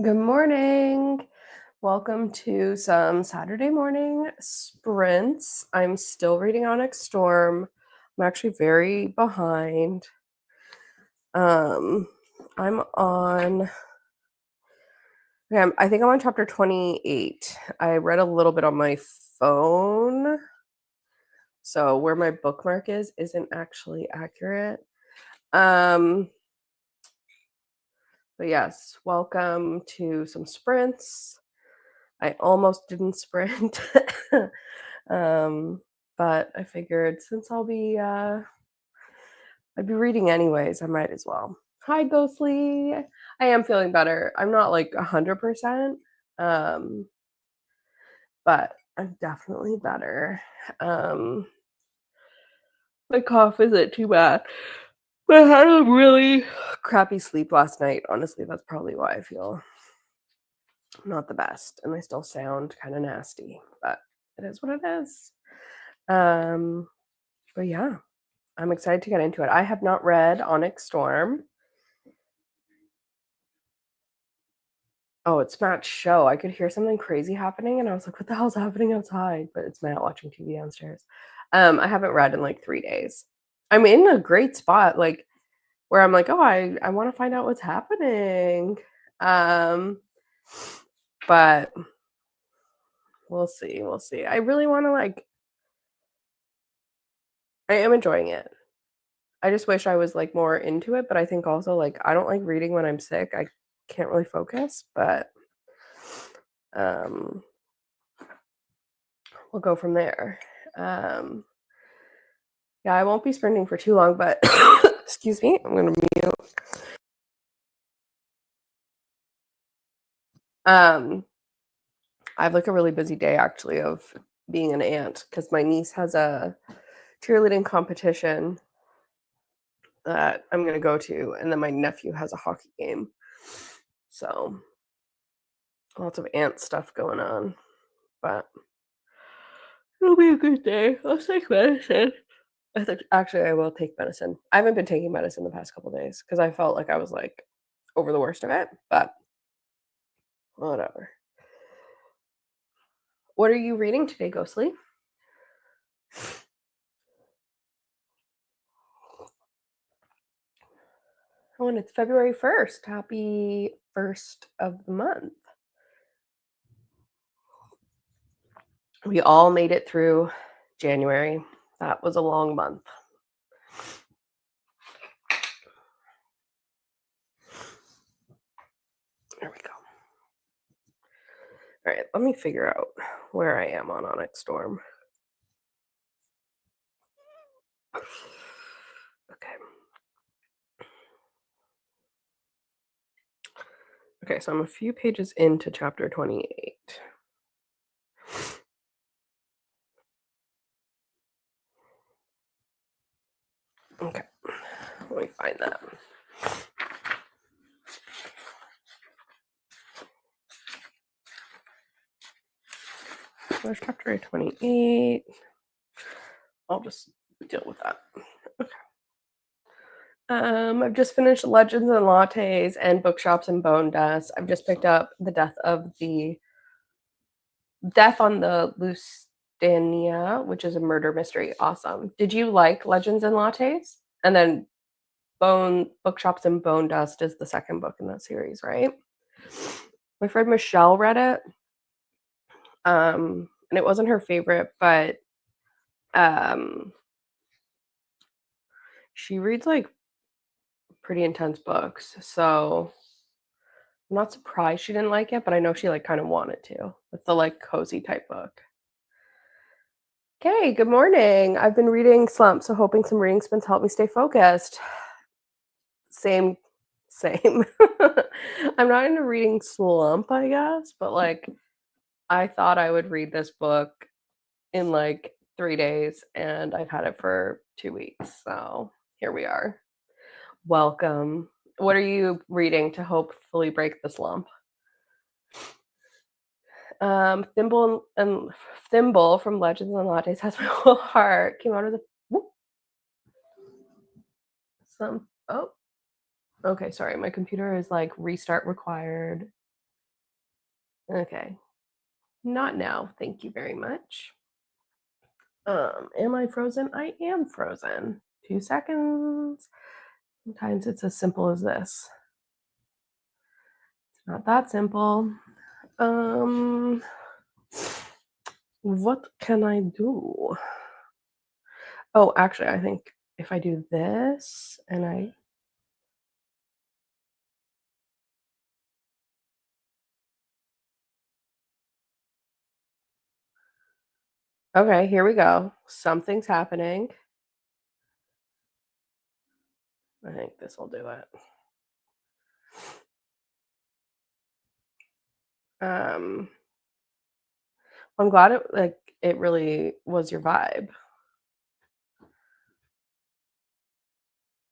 Good morning. Welcome to some Saturday morning sprints. I'm still reading Onyx Storm. I'm actually very behind. Um, I'm on, I think I'm on chapter 28. I read a little bit on my phone, so where my bookmark is isn't actually accurate. But yes, welcome to some sprints. I almost didn't sprint. um, but I figured since I'd be reading anyways, I might as well. Hi, Ghostly. I am feeling better. I'm not like 100%, um, but I'm definitely better. Um, my cough isn't too bad. But I had a really crappy sleep last night. Honestly, that's probably why I feel not the best, and I still sound kind of nasty, but it is what it is. Um, but yeah, I'm excited to get into it. I have not read Onyx Storm. Oh, it's Matt's show. I could hear something crazy happening, and I was like, "What the hell's happening outside?" But it's Matt watching TV downstairs. I haven't read in like 3 days. I'm in a great spot, like where I'm like, "Oh, I want to find out what's happening." Um, but we'll see. We'll see. I really want to like. I am enjoying it. I just wish I was like more into it, but I think also like I don't like reading when I'm sick. I can't really focus, but um we'll go from there. Um yeah, I won't be sprinting for too long, but excuse me, I'm gonna mute. Um I have like a really busy day actually of being an aunt because my niece has a cheerleading competition that I'm gonna go to, and then my nephew has a hockey game. So lots of aunt stuff going on. But it'll be a good day. I'll take medicine. I think actually I will take medicine. I haven't been taking medicine the past couple days because I felt like I was like over the worst of it, but whatever. What are you reading today, Ghostly? Oh, and it's February 1st. Happy first of the month. We all made it through January. That was a long month. There we go. All right, let me figure out where I am on Onyx Storm. Okay. Okay, so I'm a few pages into chapter 28. Okay, let me find that. There's chapter 28. I'll just deal with that. Okay. I've just finished Legends and Lattes and Bookshops and Bone Dust. I've just picked up the Death on the Lusitania, which is a murder mystery. Awesome. Did you like Legends and Lattes? And then Bookshops and Bone Dust is the second book in that series, right? My friend Michelle read it. And it wasn't her favorite, but um she reads like pretty intense books. So I'm not surprised she didn't like it, but I know she like kind of wanted to. It's the like cozy type book. Okay, good morning. I've been reading Slump, so hoping some reading spins help me stay focused. Same, same. I'm not in a reading slump, I guess, but like I thought I would read this book in like 3 days, and I've had it for 2 weeks. So here we are. Welcome. What are you reading to hopefully break the slump? Thimble from Legends and Lattes has my whole heart. Came out of the whoop, some. Oh, okay. Sorry, my computer is like restart required. Okay. Not now. Thank you very much. Am I frozen? I am frozen. 2 seconds. Sometimes it's as simple as this. It's not that simple. Um, what can I do? Oh, actually, I think if I do this and I okay, here we go. Something's happening. I think this will do it. Um, I'm glad it really was your vibe.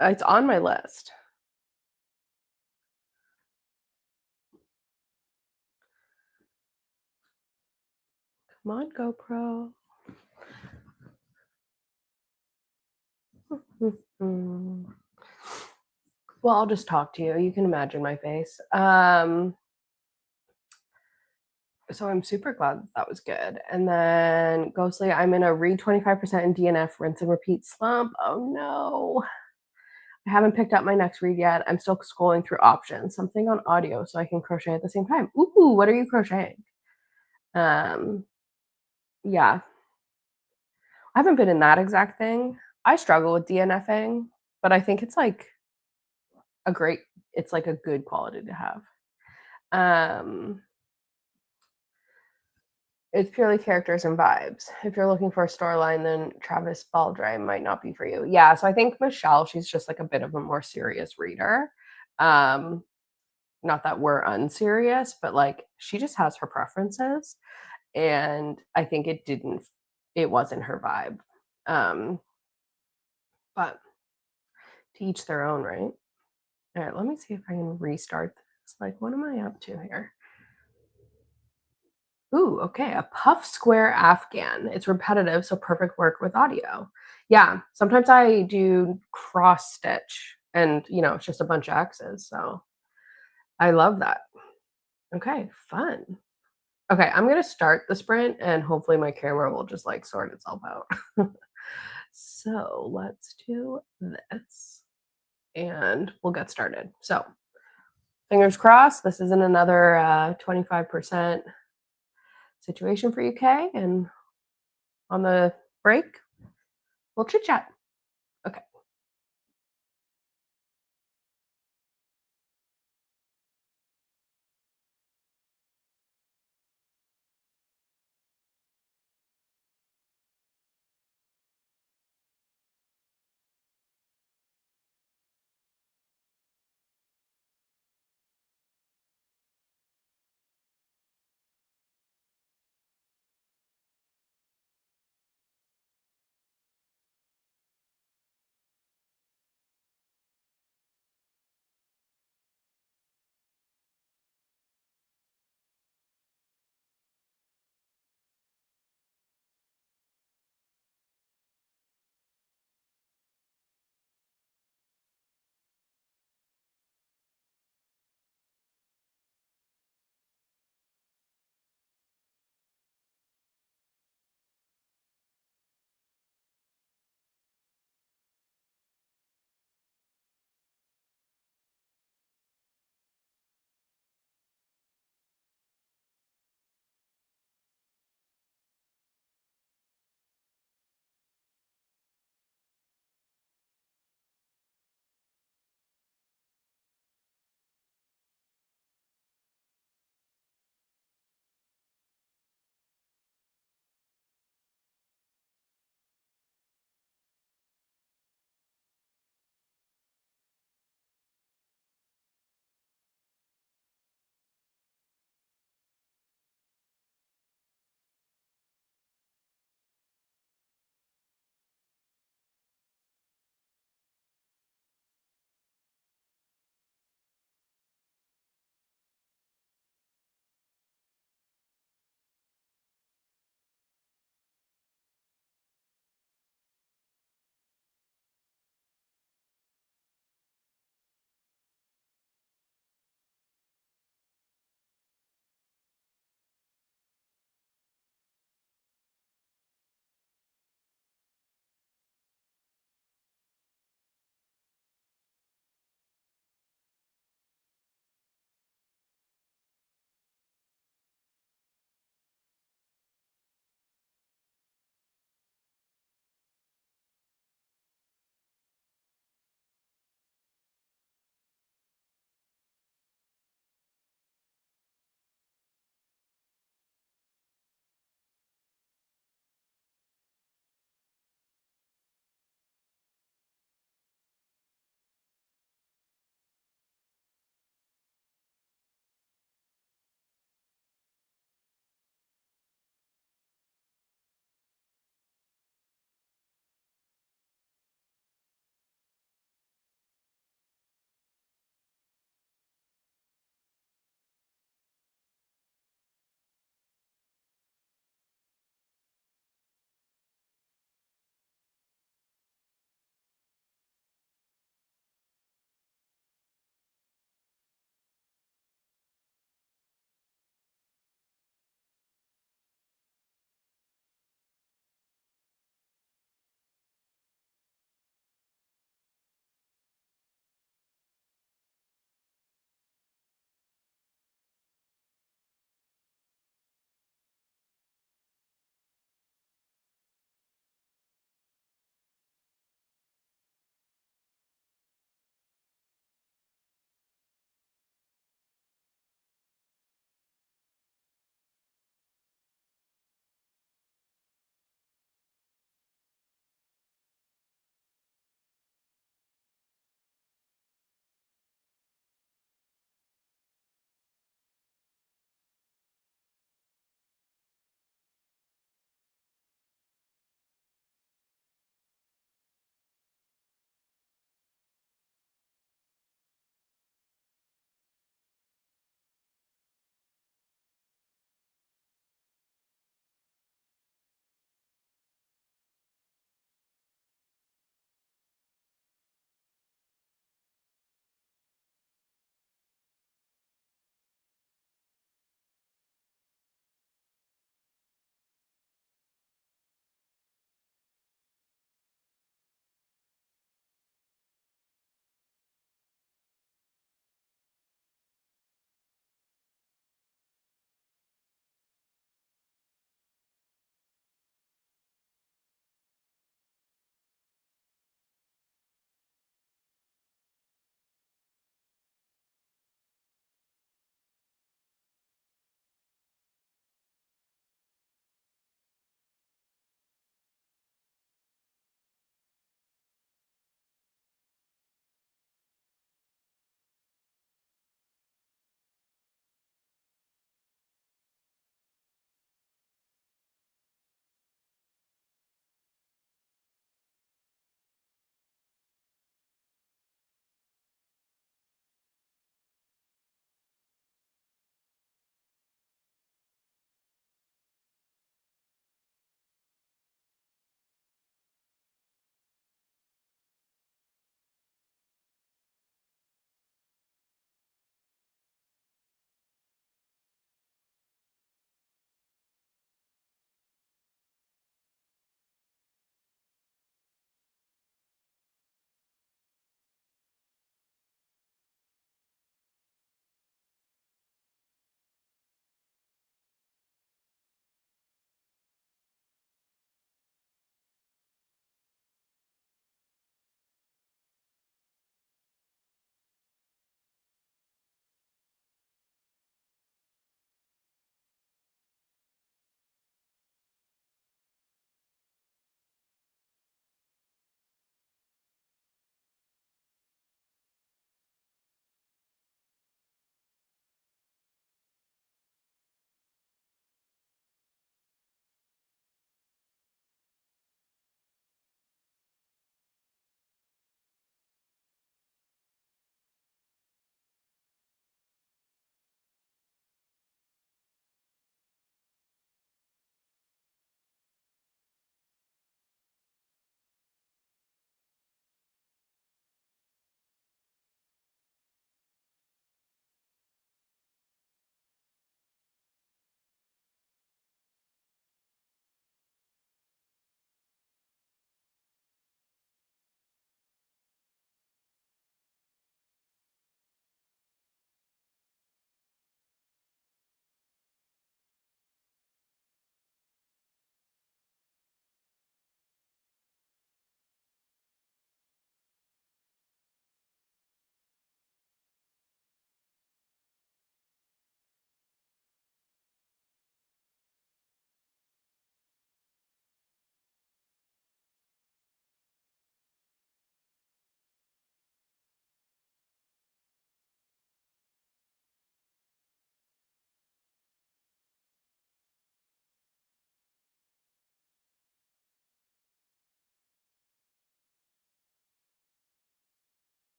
It's on my list. Come on, GoPro. Mhm. Well, I'll just talk to you. You can imagine my face. So I'm super glad that was good. And then Ghostly, I'm in a read 25% in DNF rinse and repeat slump. Oh no. I haven't picked up my next read yet. I'm still scrolling through options, something on audio so I can crochet at the same time. Ooh, what are you crocheting? Um, yeah, I haven't been in that exact thing. I struggle with DNFing, but I think a great, it's like a good quality to have. Um, it's purely characters and vibes. If you're looking for a storyline, then Travis Baldry might not be for you. Yeah, so I think Michelle, she's just like a bit of a more serious reader. Um, Not that we're unserious, but like she just has her preferences. And I think it wasn't her vibe. Um, but to each their own, right? All right, let me see if I can restart this. Like, what am I up to here? Ooh, okay, a puff square Afghan. It's repetitive, so perfect work with audio. Yeah, sometimes I do cross stitch and, it's just a bunch of X's. So I love that. Okay, fun. Okay, I'm gonna start the sprint and hopefully my camera will just like sort itself out. So let's do this and we'll get started. So fingers crossed, this isn't another 25% situation for UK. And on the break, we'll chit chat. Okay.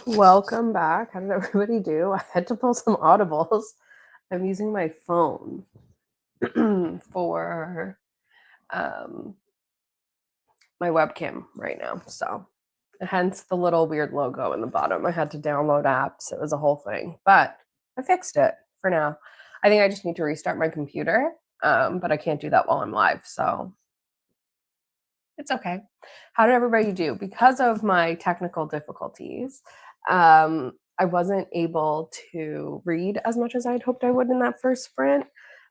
Welcome back. How did everybody do? I had to pull some audibles. I'm using my phone for my webcam right now. So, hence the little weird logo in the bottom. I had to download apps. It was a whole thing, but I fixed it for now. I think I just need to restart my computer, but I can't do that while I'm live. So, it's okay. How did everybody do? Because of my technical difficulties, I wasn't able to read as much as I'd hoped I would in that first sprint.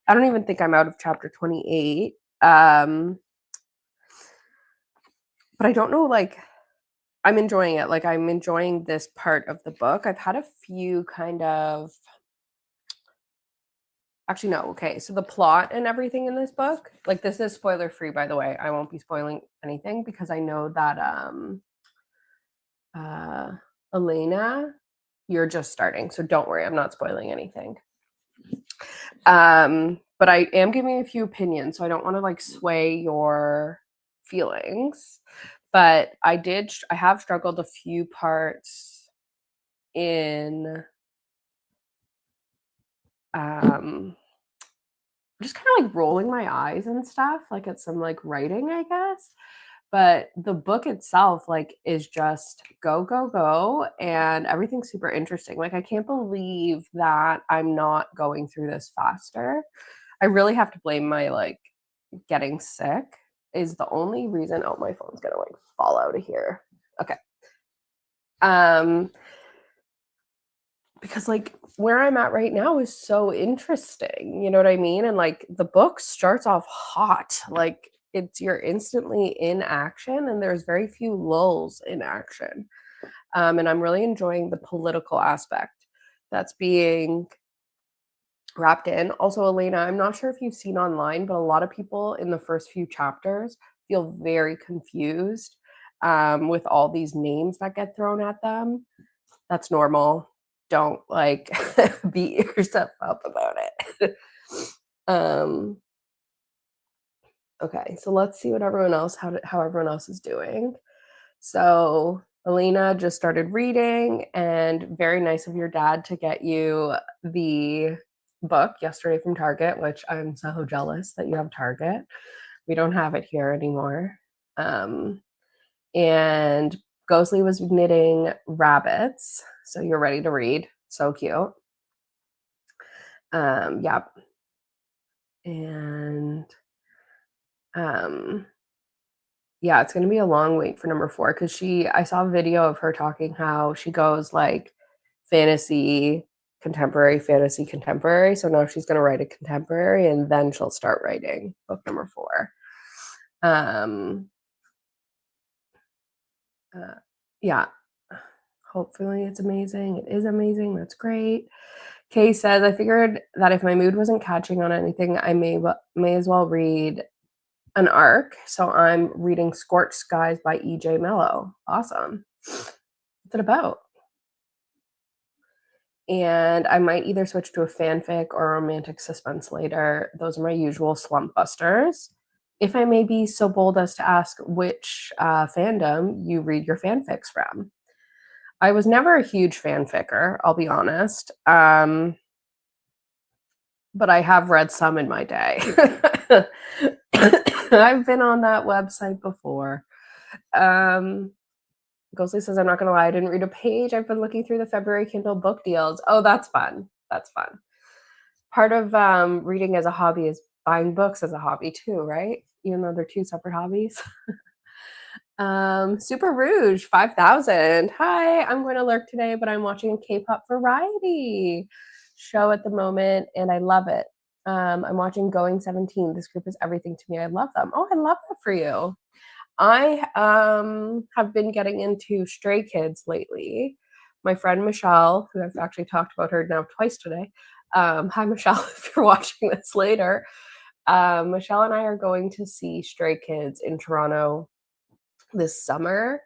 I don't even think I'm out of chapter 28. But I don't know, like, I'm enjoying it. Like, I'm enjoying this part of the book. I've had a few kind of, actually, no, okay. So the plot and everything in this book, like, this is spoiler free, by the way. I won't be spoiling anything because I know that uh, Elena, you're just starting, so don't worry, I'm not spoiling anything. But I am giving a few opinions, so I don't want to like sway your feelings. But I have struggled a few parts in just kind of like rolling my eyes and stuff, like at some like writing, I guess. But the book itself like is just go go go, and everything's super interesting. Like, I can't believe that I'm not going through this faster. I really have to blame my like getting sick is the only reason. Oh, my phone's gonna like fall out of here. Okay. um because like where I'm at right now is so interesting, you know what I mean? And like the book starts off hot, like you're instantly in action, and there's very few lulls in action. And I'm really enjoying the political aspect that's being wrapped in. Also, Elena, I'm not sure if you've seen online, but a lot of people in the first few chapters feel very confused with all these names that get thrown at them. That's normal. Don't like beat yourself up about it. um, okay, so let's see what everyone else how everyone else is doing. So Alina just started reading, and very nice of your dad to get you the book yesterday from Target, which I'm so jealous that you have Target. We don't have it here anymore. And Ghostly was knitting rabbits, so you're ready to read. So cute. Yep. And yeah, it's gonna be a long wait for number 4 because I saw a video of her talking how she goes like fantasy, fantasy, contemporary. So now she's gonna write a contemporary, and then she'll start writing book number 4. Um, yeah, hopefully it's amazing. It is amazing. That's great. Kay says, I figured that if my mood wasn't catching on anything, I may as well read an arc. So I'm reading Scorched Skies by E.J. Mello. Awesome. What's it about? And I might either switch to a fanfic or a romantic suspense later. Those are my usual slump busters. If I may be so bold as to ask which fandom you read your fanfics from. I was never a huge fanficker, I'll be honest. But I have read some in my day. I've been on that website before. Ghostly says, I'm not going to lie, I didn't read a page. I've been looking through the February Kindle book deals. Oh, that's fun. That's fun. Part of reading as a hobby is buying books as a hobby too, right? Even though they're two separate hobbies. Super Rouge 5000. Hi, I'm going to lurk today, but I'm watching a K-pop variety show at the moment, and I love it. I'm watching Going 17. This group is everything to me. I love them. Oh, I love that for you. I have been getting into Stray Kids lately. My friend Michelle, who I've actually talked about her now twice today. Hi, Michelle, if you're watching this later. Michelle and I are going to see Stray Kids in Toronto this summer,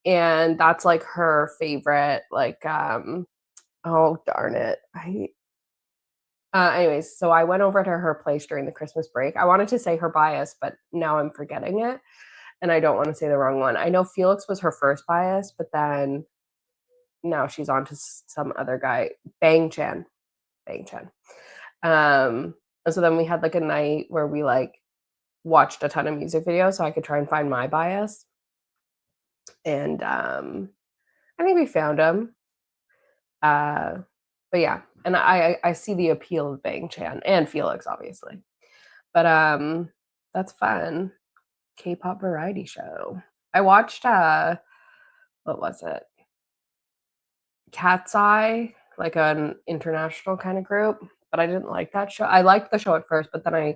and that's like her favorite. Like, oh darn it, anyways, so I went over to her place during the Christmas break. I wanted to say her bias, but now I'm forgetting it, and I don't want to say the wrong one. I know Felix was her first bias, but then now she's on to some other guy, Bang Chan. Bang Chan. And so then we had like a night where we like watched a ton of music videos so I could try and find my bias. And I think we found them. Uh, but yeah, and I see the appeal of Bang Chan and Felix, obviously. But that's fun. K-pop variety show. I watched what was it? Cat's Eye, like an international kind of group, but I didn't like that show. I liked the show at first, but then I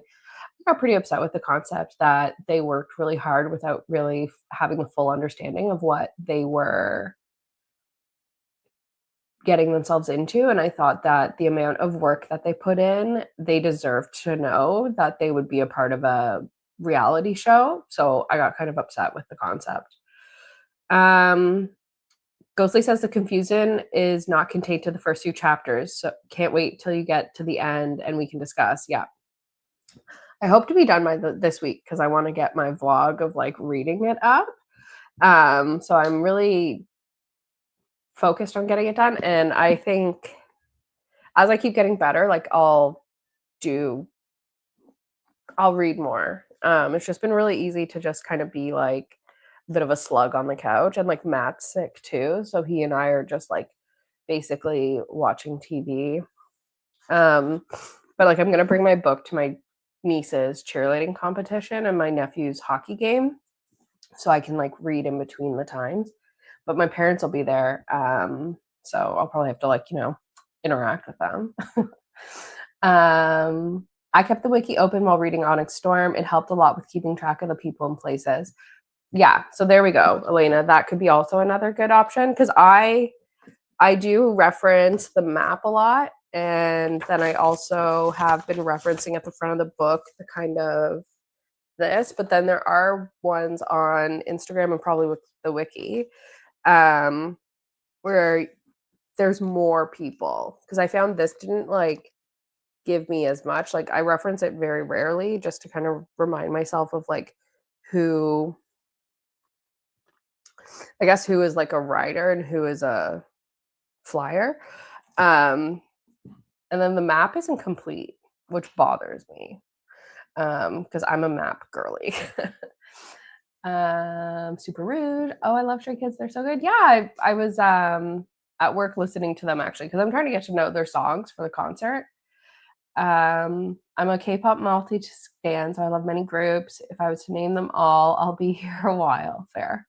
got pretty upset with the concept that they worked really hard without really having a full understanding of what they were getting themselves into. And I thought that the amount of work that they put in, they deserved to know that they would be a part of a reality show. So I got kind of upset with the concept. Um, Ghostly says the confusion is not contained to the first few chapters. So can't wait till you get to the end and we can discuss. Yeah. I hope to be done by this week because I want to get my vlog of like reading it up. So I'm really focused on getting it done. And I think as I keep getting better, like do I'll read more. It's just been really easy to just kind of be like a bit of a slug on the couch, and like Matt's sick too, so he and I are just like basically watching TV. Um, but like I'm gonna bring my book to my niece's cheerleading competition and my nephew's hockey game, so I can like read in between the times. But my parents will be there, so I'll probably have to like interact with them. I kept the wiki open while reading Onyx Storm. It helped a lot with keeping track of the people and places. Yeah, so there we go, Elena. That could be also another good option because I do reference the map a lot, and then I also have been referencing at the front of the book the kind of this, but then there are ones on Instagram and probably with the wiki where there's more people because I found this didn't like give me as much. Like I reference it very rarely just to kind of remind myself of like who I guess who is like a rider and who is a flyer. Um and then the map isn't complete, which bothers me. Because I'm a map girly. Super rude. Oh, I love Stray Kids. They're so good. Yeah, I was at work listening to them actually because I'm trying to get to know their songs for the concert. I'm a K-pop multi stan, so I love many groups. If I was to name them all, I'll be here a while. Fair.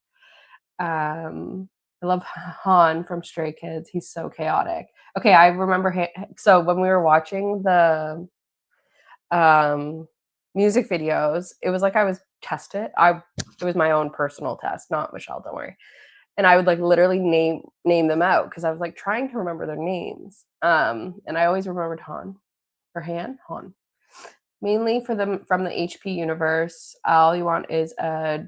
I love Han from Stray Kids. He's so chaotic. Okay, I remember. So when we were watching the music videos, it was like I was tested. It was my own personal test, not Michelle. Don't worry. And I would like literally name them out because I was like trying to remember their names. And I always remembered Han or Han. Mainly for them from the HP universe. All You Want is a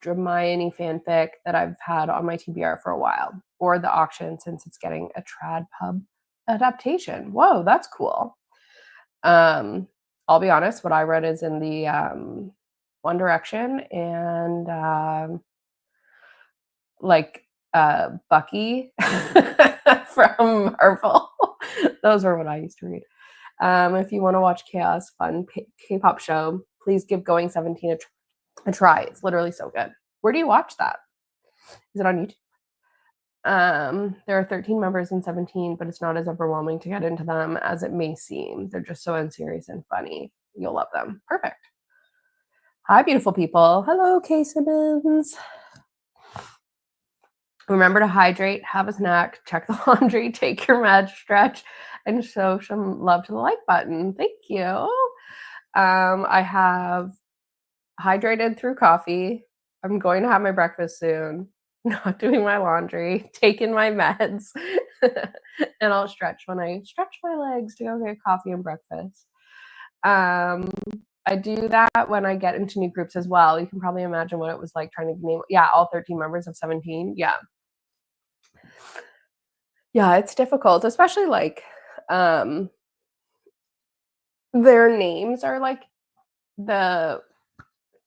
Hermione fanfic that I've had on my TBR for a while, or the auction since it's getting a trad pub adaptation. Whoa, that's cool. I'll be honest, what I read is in the One Direction and like Bucky from Marvel. Those are what I used to read. If you want to watch chaos, fun K-pop show, please give Going 17 a try. It's literally so good. Where do you watch that? Is it on YouTube? There are 13 members in 17, but it's not as overwhelming to get into them as it may seem. They're just so unserious and funny. You'll love them. Perfect. Hi, beautiful people. Hello, Kay Simmons. Remember to hydrate, have a snack, check the laundry, take your med stretch, and show some love to the like button. Thank you. I have hydrated through coffee. I'm going to have my breakfast soon. Not doing my laundry, taking my meds, and I'll stretch when I stretch my legs to go get coffee and breakfast. I do that when I get into new groups as well. You can probably imagine what it was like trying to name, yeah, all 13 members of 17. Yeah. Yeah, it's difficult, especially like their names are like the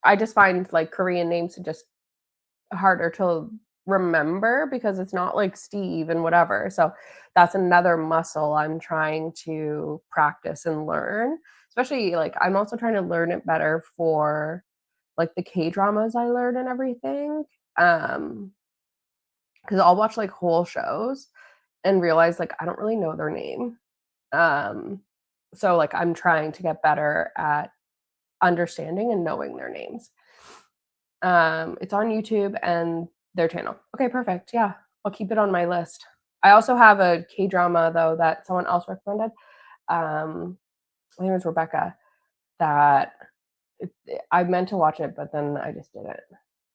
I just find like Korean names are just harder to remember because it's not like Steve and whatever. So that's another muscle I'm trying to practice and learn. Especially like I'm also trying to learn it better for like the K dramas I learn and everything. Because I'll watch like whole shows and realize like I don't really know their name. Um, so like I'm trying to get better at understanding and knowing their names. It's on YouTube and their channel. Okay, perfect. Yeah, I'll keep it on my list. I also have a K drama though that someone else recommended. I think it was Rebecca that I meant to watch it, but then I just didn't.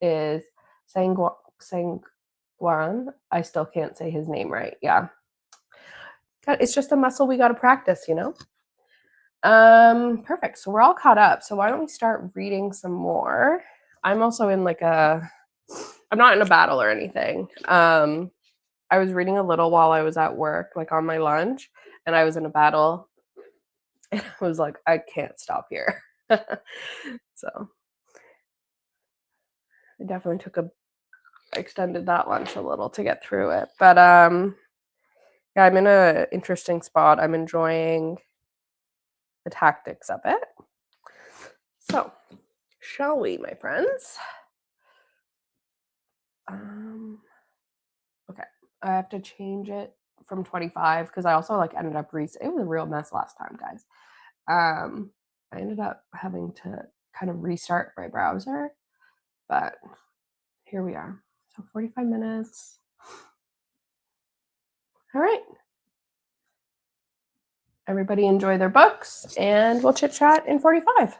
Is Sangwaran? I still can't say his name right. Yeah, it's just a muscle we got to practice, you know. Perfect. So we're all caught up. So why don't we start reading some more? I'm also in like I'm not in a battle or anything. I was reading a little while I was at work, like on my lunch, and I was in a battle. And I was like, I can't stop here. So I definitely extended that lunch a little to get through it. But yeah, I'm in a interesting spot. I'm enjoying the tactics of it. So, shall we, my friends? Okay, I have to change it from 25 because I also like ended up it was a real mess last time, guys. I ended up having to kind of restart my browser, but here we are. So 45 minutes. All right. Everybody enjoy their books, and we'll chit chat in 45.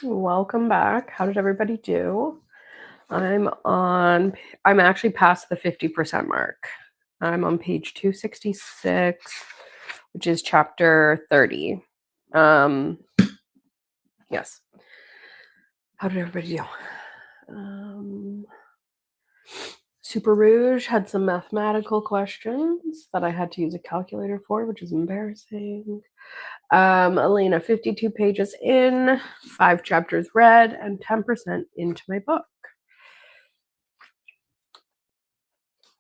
Welcome back. How did everybody do? I'm actually past the 50% mark. I'm on page 266, which is chapter 30. Yes. How did everybody do? Super Rouge had some mathematical questions that I had to use a calculator for, which is embarrassing. Elena, 52 pages in, 5 chapters read, and 10% into my book.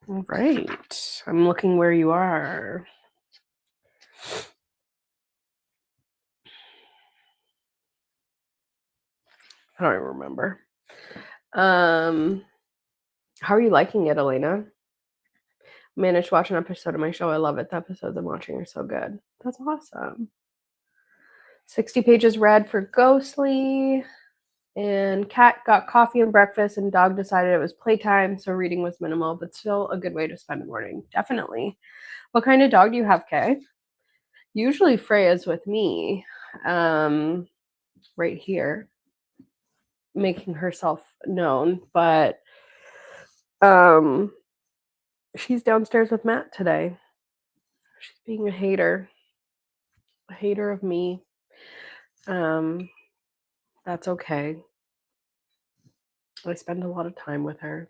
All right. I'm looking where you are. I don't even remember. How are you liking it, Elena? Managed to watch an episode of my show. I love it. The episodes I'm watching are so good. That's awesome. 60 pages read for Ghostly. And Cat got coffee and breakfast, and Dog decided it was playtime, so reading was minimal, but still a good way to spend the morning. Definitely. What kind of dog do you have, Kay? Usually Freya's with me, right here, making herself known, but she's downstairs with Matt today. She's being a hater of me. That's okay. I spend a lot of time with her.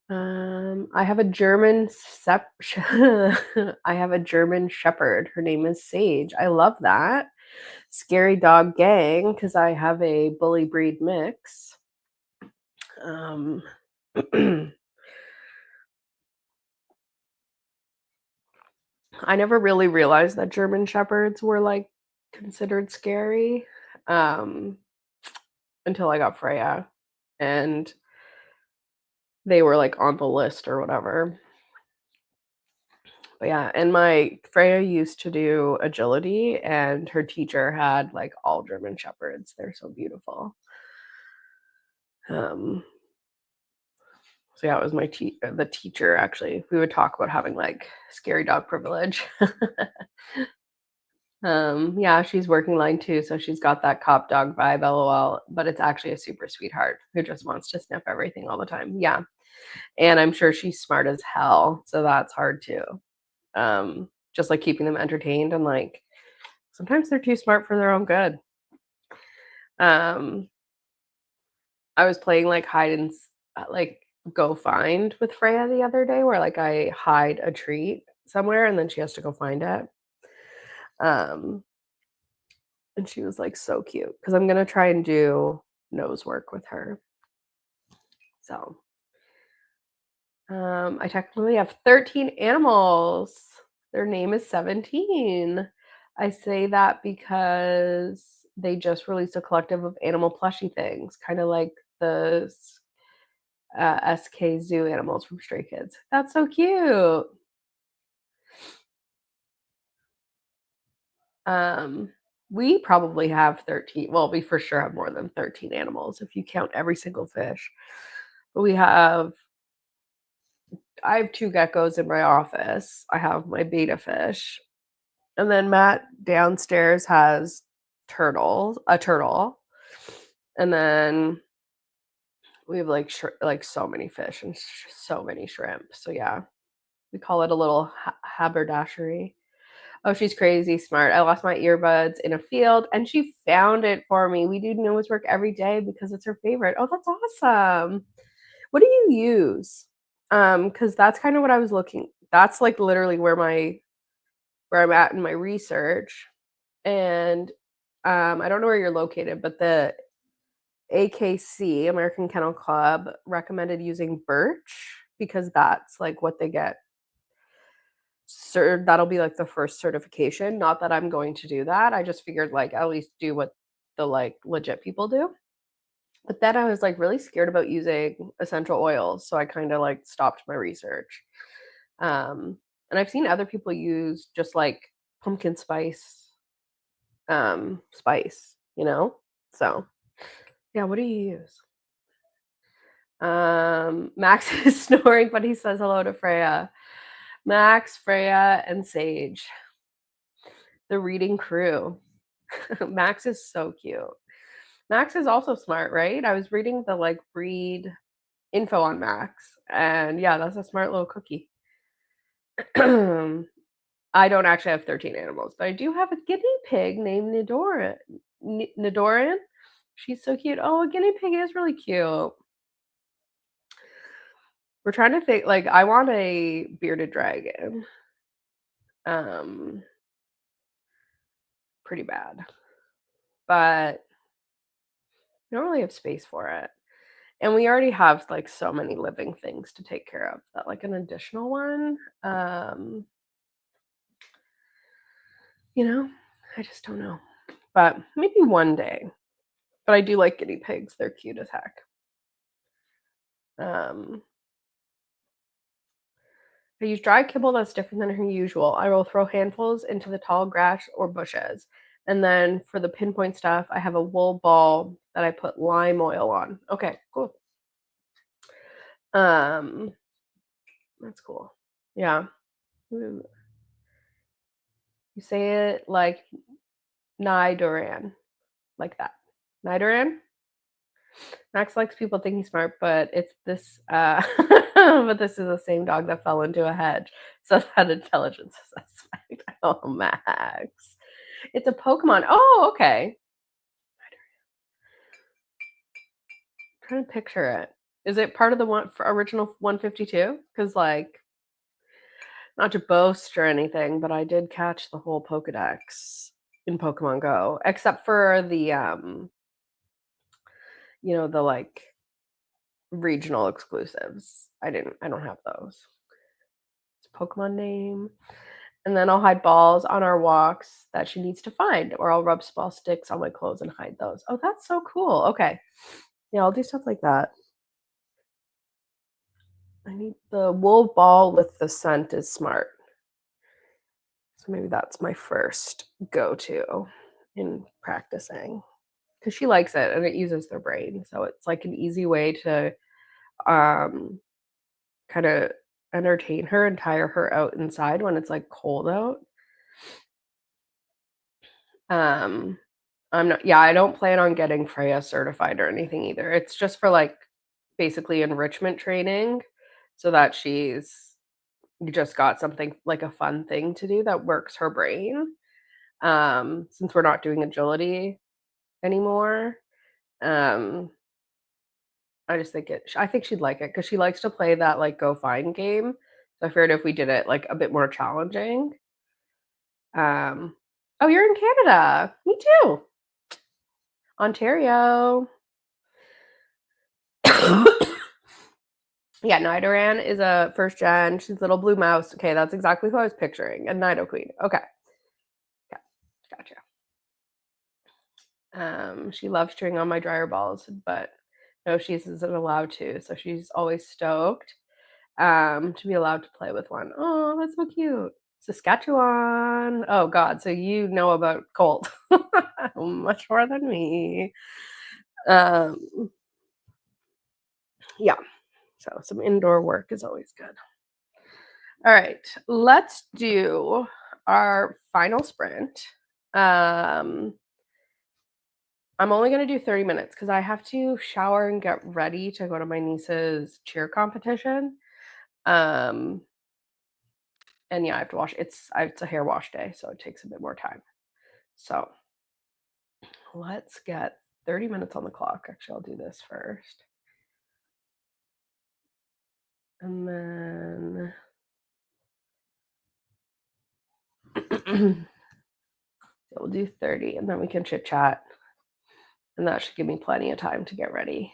I have a German I have a German Shepherd. Her name is Sage. I love that. Scary dog gang because I have a bully breed mix. I never really realized that German Shepherds were like considered scary until I got Freya, and they were like on the list or whatever. But yeah, and my Freya used to do agility, and her teacher had like all German Shepherds. They're so beautiful. So yeah, it was my the teacher actually. We would talk about having like scary dog privilege. Yeah, she's working line too, so she's got that cop dog vibe, lol. But it's actually a super sweetheart who just wants to sniff everything all the time. Yeah, and I'm sure she's smart as hell, so that's hard too. Just like keeping them entertained, and like sometimes they're too smart for their own good. I was playing like hide and like go find with Freya the other day, where like I hide a treat somewhere and then she has to go find it. Um, and she was like so cute because I'm gonna try and do nose work with her. So, I technically have 13 animals. Their name is 17. I say that because they just released a collective of animal plushie things, kind of like the SK Zoo animals from Stray Kids. That's so cute. We probably have 13. Well, we for sure have more than 13 animals if you count every single fish. But I have 2 geckos in my office. I have my beta fish. And then Matt downstairs has a turtle. And then we have like like so many fish and so many shrimp. So yeah, we call it a little haberdashery. Oh, she's crazy smart. I lost my earbuds in a field and she found it for me. We do nose work every day because it's her favorite. Oh, that's awesome. What do you use? Because that's kind of what I was looking. That's like literally where I'm at in my research. And I don't know where you're located, but the AKC, American Kennel Club, recommended using birch because that's like what they get. That'll be like the first certification. Not that I'm going to do that. I just figured like at least do what the like legit people do. But then I was like really scared about using essential oils, so I kind of like stopped my research. And I've seen other people use just like pumpkin spice, you know? So, yeah, what do you use? Max is snoring, but he says hello to Freya. Max, Freya, and Sage. The reading crew. Max is so cute. Max is also smart, right? I was reading the like breed info on Max, and yeah, that's a smart little cookie. I don't actually have 13 animals, but I do have a guinea pig named Nidoran. She's so cute. Oh, a guinea pig is really cute. We're trying to think like I want a bearded dragon. Um Pretty bad. But we don't really have space for it. And we already have like so many living things to take care of that like an additional one, you know, I just don't know. But maybe one day. But I do like guinea pigs. They're cute as heck. Um I use dry kibble that's different than her usual. I will throw handfuls into the tall grass or bushes. And then for the pinpoint stuff, I have a wool ball that I put lime oil on. Okay, cool. Um, that's cool. Yeah. You say it like Nidoran, like that. Nidoran? Max likes people thinking smart, but it's this but this is the same dog that fell into a hedge. So that intelligence is suspect. Oh, Max. It's a Pokemon. Oh, okay. I'm trying to picture it. Is it part of the one for original 152? Because like, not to boast or anything, but I did catch the whole Pokedex in Pokemon Go, except for the the like regional exclusives. I don't have those. It's a Pokemon name. And then I'll hide balls on our walks that she needs to find, or I'll rub small sticks on my clothes and hide those. Oh, that's so cool. Okay. Yeah, I'll do stuff like that. I need the wool ball with the scent is smart. So maybe that's my first go-to in practicing because she likes it and it uses their brain. So it's like an easy way to um, kind of entertain her and tire her out inside when it's like cold out. Um, I'm not, yeah, I don't plan on getting Freya certified or anything either. It's just for like basically enrichment training so that she's just got something like a fun thing to do that works her brain. Since we're not doing agility anymore, um, I think she'd like it because she likes to play that like go find game. So I figured if we did it like a bit more challenging. Um, oh, you're in Canada. Me too. Ontario. Yeah, Nidoran is a first gen. She's little blue mouse. Okay, that's exactly who I was picturing. And Nidoqueen. Okay, yeah, gotcha. She loves chewing on my dryer balls, but no, she isn't allowed to. So she's always stoked to be allowed to play with one. Oh, that's so cute. Saskatchewan. Oh God, so you know about cold much more than me. Um, yeah, so some indoor work is always good. All right, let's do our final sprint. Um, I'm only going to do 30 minutes because I have to shower and get ready to go to my niece's cheer competition. Um, and yeah, I have to wash. It's a hair wash day, so it takes a bit more time. So let's get 30 minutes on the clock. Actually, I'll do this first. And then we'll do 30 and then we can chit chat. And that should give me plenty of time to get ready.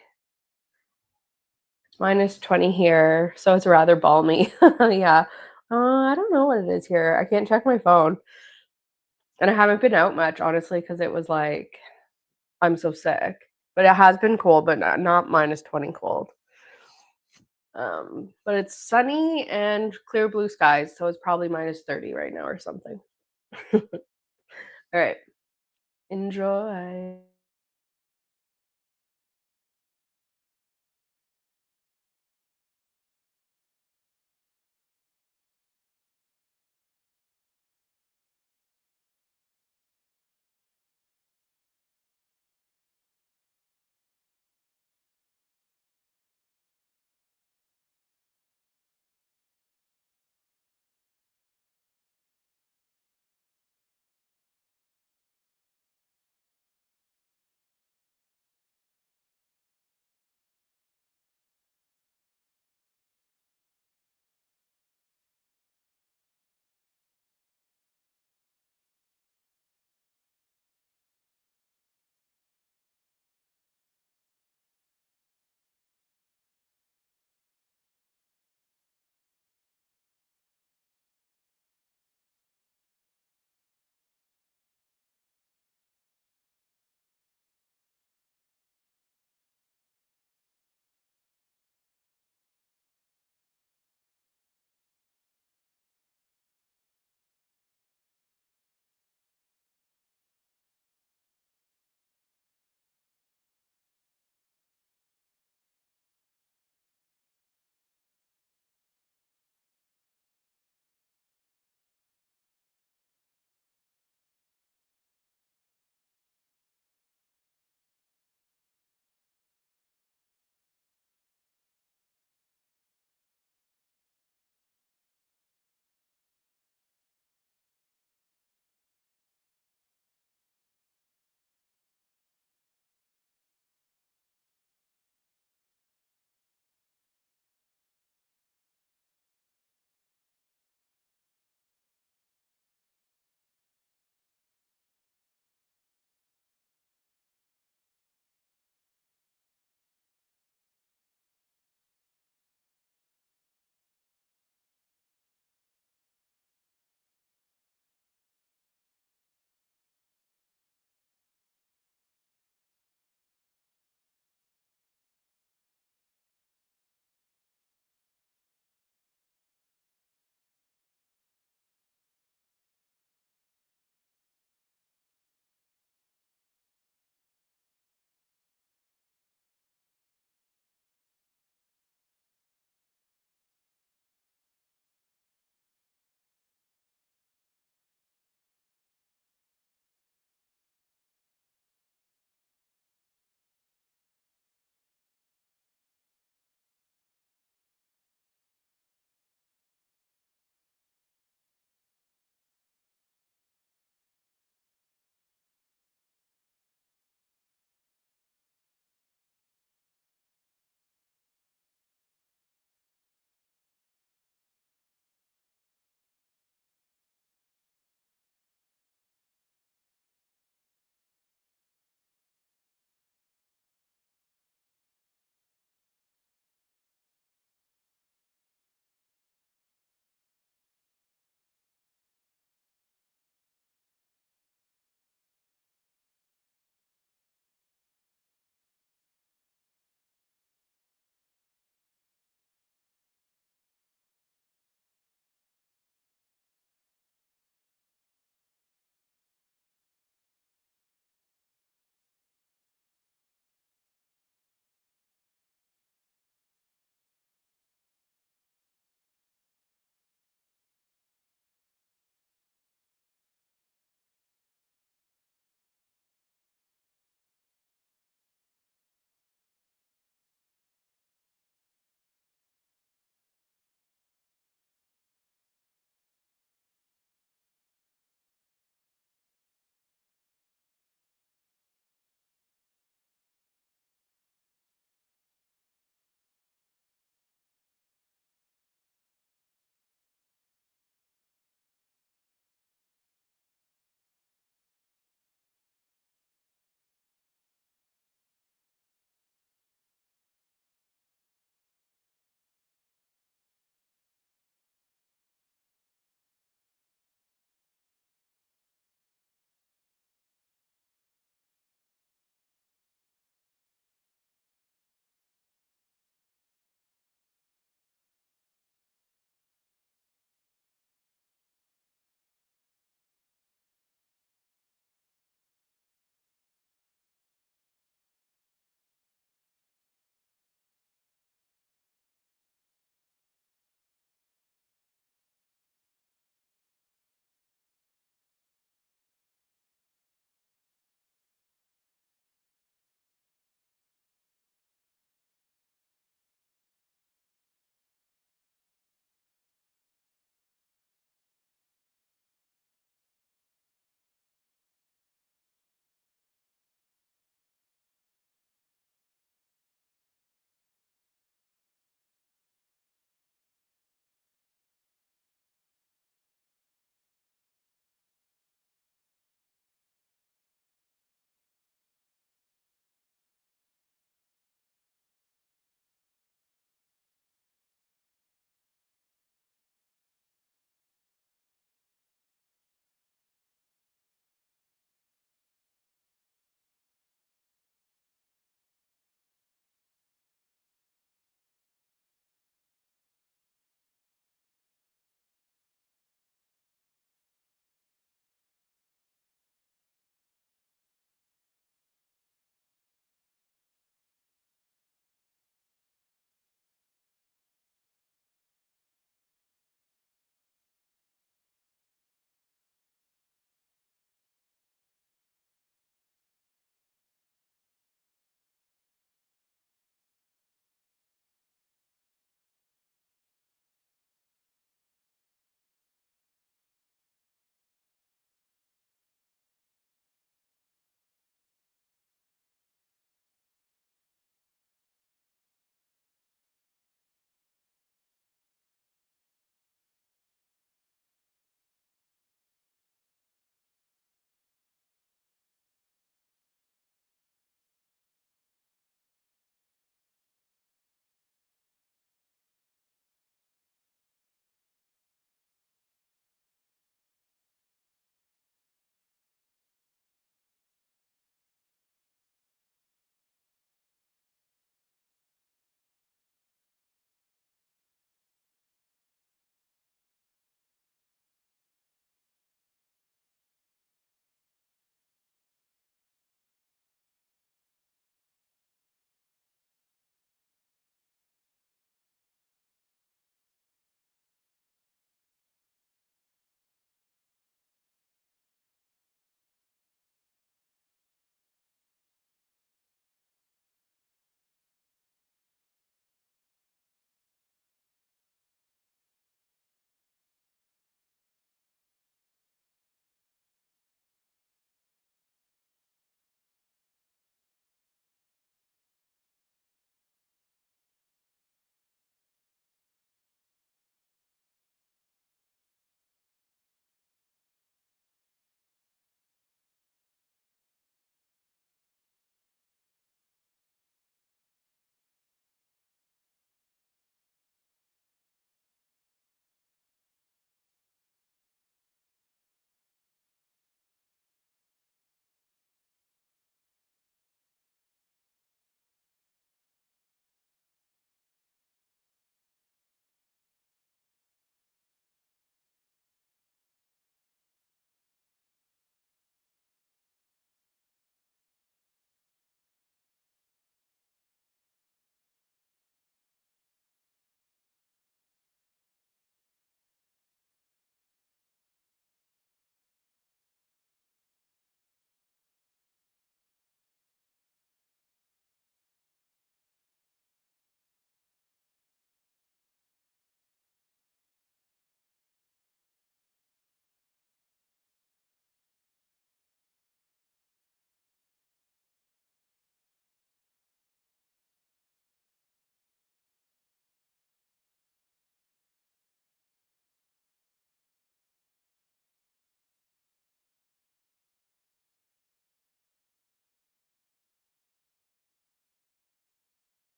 Minus 20 here, so it's rather balmy. Yeah. I don't know what it is here. I can't check my phone. And I haven't been out much, honestly, because it was like, I'm so sick. But it has been cold, but not minus 20 cold. But it's sunny and clear blue skies, so it's probably minus 30 right now or something. All right. Enjoy.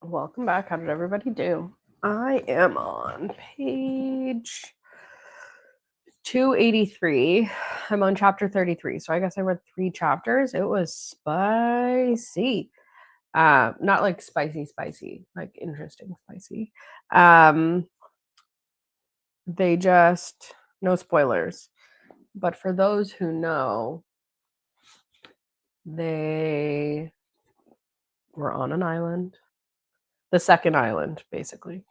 Welcome back. How did everybody do? I am on page 283. I'm on chapter 33. So I guess I read 3 chapters. It was spicy. Not like spicy, like interesting spicy. They just, no spoilers. But for those who know, they were on an island, the second island, basically.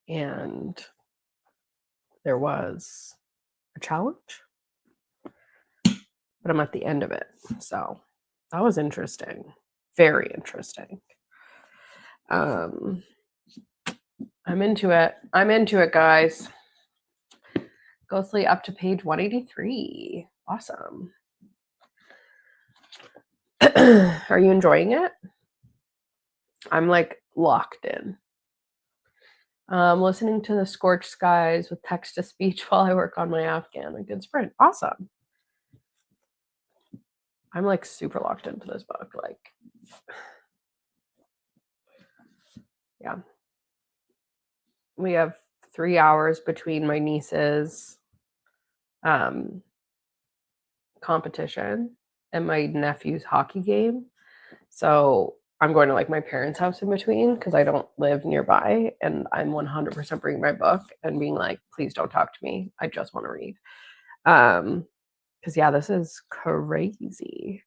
And there was a challenge, but I'm at the end of it. So that was interesting. Very interesting. I'm into it. I'm into it, guys. Ghostly up to page 183. Awesome. Are you enjoying it? I'm like locked in. Listening to the scorched skies with text to speech while I work on my Afghan. A good sprint. Awesome. I'm like super locked into this book. Like, yeah. We have 3 hours between my niece's competition and my nephew's hockey game. So I'm going to like my parents' house in between because I don't live nearby, and I'm 100% bringing my book and being like, please don't talk to me. I just want to read. Because yeah, this is crazy.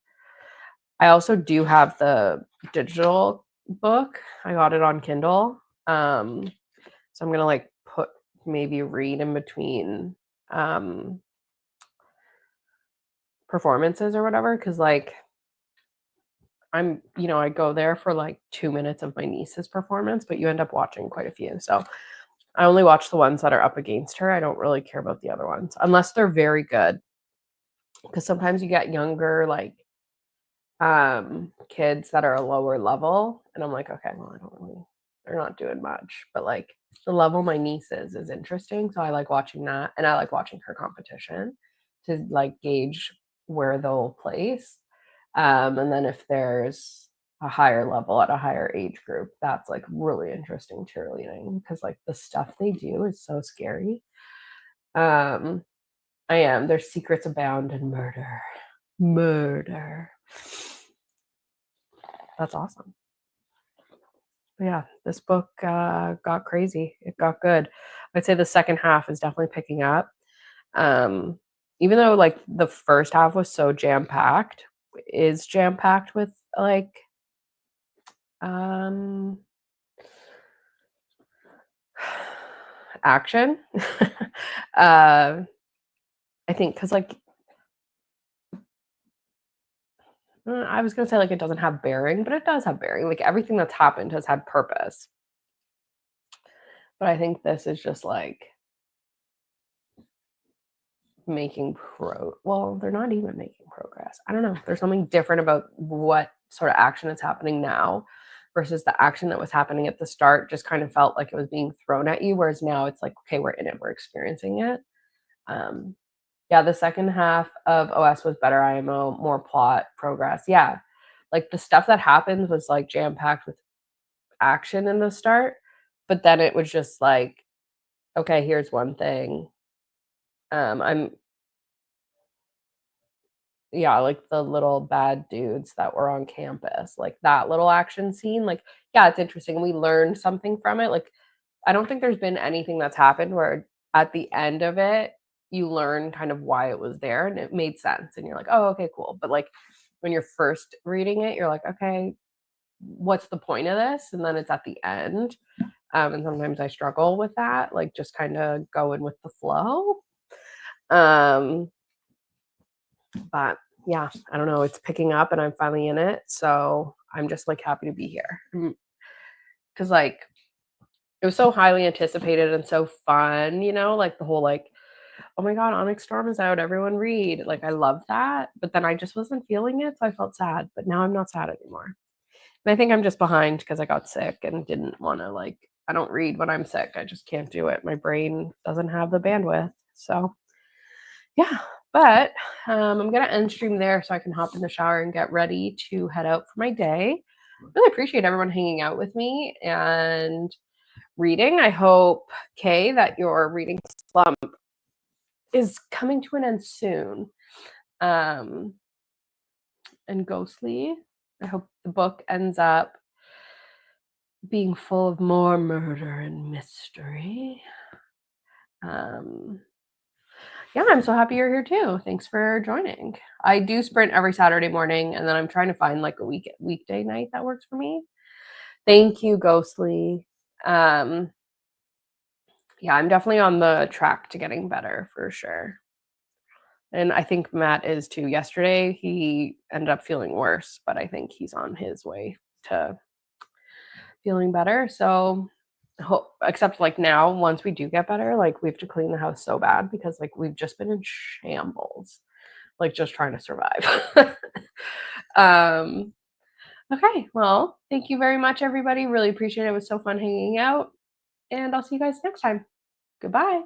I also do have the digital book. I got it on Kindle. So I'm gonna like maybe read in between performances or whatever, because like I go there for like 2 minutes of my niece's performance, but you end up watching quite a few. So I only watch the ones that are up against her. I don't really care about the other ones unless they're very good. Because sometimes you get younger, like kids that are a lower level, and I'm like, okay, well, they're not doing much. But like the level my niece is interesting. So I like watching that, and I like watching her competition to like gauge where they'll place. And then if there's a higher level at a higher age group, that's like really interesting cheerleading because like the stuff they do is so scary. I am. There's secrets abound in murder. Murder. That's awesome. But yeah, this book got crazy. It got good. I'd say the second half is definitely picking up. Even though like the first half was so jam-packed, is jam-packed with like action. I think because like I was gonna say like it doesn't have bearing, but it does have bearing. Like everything that's happened has had purpose. But I think this is just like well, they're not even making progress. I don't know. There's something different about what sort of action is happening now versus the action that was happening at the start just kind of felt like it was being thrown at you, whereas now it's like, okay, we're in it, we're experiencing it. Yeah, the second half of OS was better IMO, more plot, progress. Yeah. Like the stuff that happened was like jam-packed with action in the start, but then it was just like, okay, here's one thing. Yeah, like the little bad dudes that were on campus, like that little action scene, like, yeah, it's interesting. We learned something from it. Like, I don't think there's been anything that's happened where at the end of it, you learn kind of why it was there and it made sense. And you're like, oh, okay, cool. But like when you're first reading it, you're like, okay, what's the point of this? And then it's at the end. And sometimes I struggle with that, like just kind of going with the flow. But yeah, I don't know. It's picking up and I'm finally in it. So I'm just like happy to be here. Cause like it was so highly anticipated and so fun, like the whole like, oh my God, Onyx Storm is out. Everyone read. Like I love that. But then I just wasn't feeling it. So I felt sad. But now I'm not sad anymore. And I think I'm just behind because I got sick and didn't want to like, I don't read when I'm sick. I just can't do it. My brain doesn't have the bandwidth. So yeah, but I'm gonna end stream there so I can hop in the shower and get ready to head out for my day. really appreciate everyone hanging out with me and reading. I hope, Kay, that your reading slump is coming to an end soon. And Ghostly, I hope the book ends up being full of more murder and mystery. Yeah, I'm so happy you're here too. Thanks for joining. I do sprint every Saturday morning, and then I'm trying to find like a weekday night that works for me. Thank you, Ghostly. Yeah, I'm definitely on the track to getting better for sure. And I think Matt is too. Yesterday, he ended up feeling worse, but I think he's on his way to feeling better. So, except like now, once we do get better, like we have to clean the house so bad because like we've just been in shambles, like just trying to survive. um, okay, well, thank you very much, everybody. Really appreciate it. It was so fun hanging out, and I'll see you guys next time. Goodbye.